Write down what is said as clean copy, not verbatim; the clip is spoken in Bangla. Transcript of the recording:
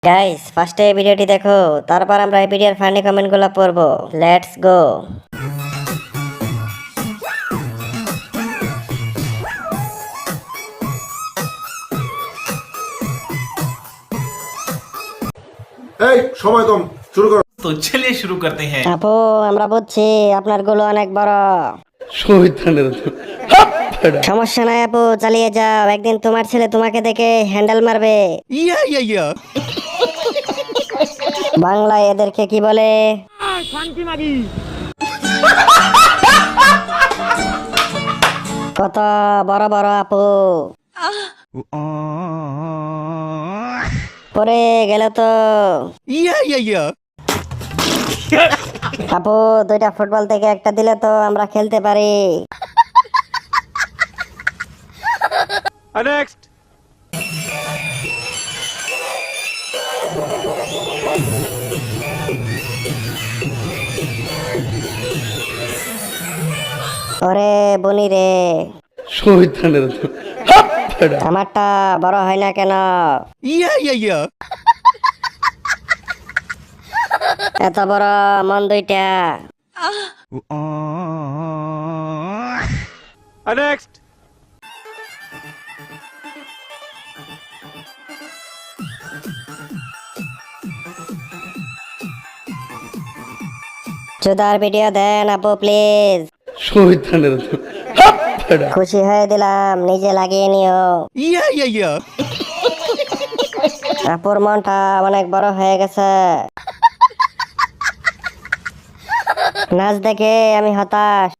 গাইস ফার্স্টে ভিডিওটি দেখো, তারপর আমরা এই ভিডিওর ফানি কমেন্টগুলো পড়বো। Let's go. এই সময় কম, শুরু করো। तो चलिए शुरू करते हैं। আপু আমরা বুঝছি আপনার গুলো অনেক বড়। সমস্যা নাই আপু, চালিয়ে যাও। একদিন তোমার ছেলে তোমাকে দেখে হ্যান্ডেল মারবে। বাংলায় এদেরকে কি বলে? কত বড় বড় আপু, পরে গেল তো। আপু দুইটা ফুটবল থেকে একটা দিলে তো আমরা খেলতে পারি। ওরে বনি রে, আমারটা বড় হয় না কেন? এত বড় মন দুইটা। চুদার ভিডিও দেন আপু প্লিজ। খুশি হয়ে দিলাম, নিজে লাগিয়ে নিও। আপুর মনটা অনেক বড় হয়ে গেছে। নাচ দেখে আমি হতাশ।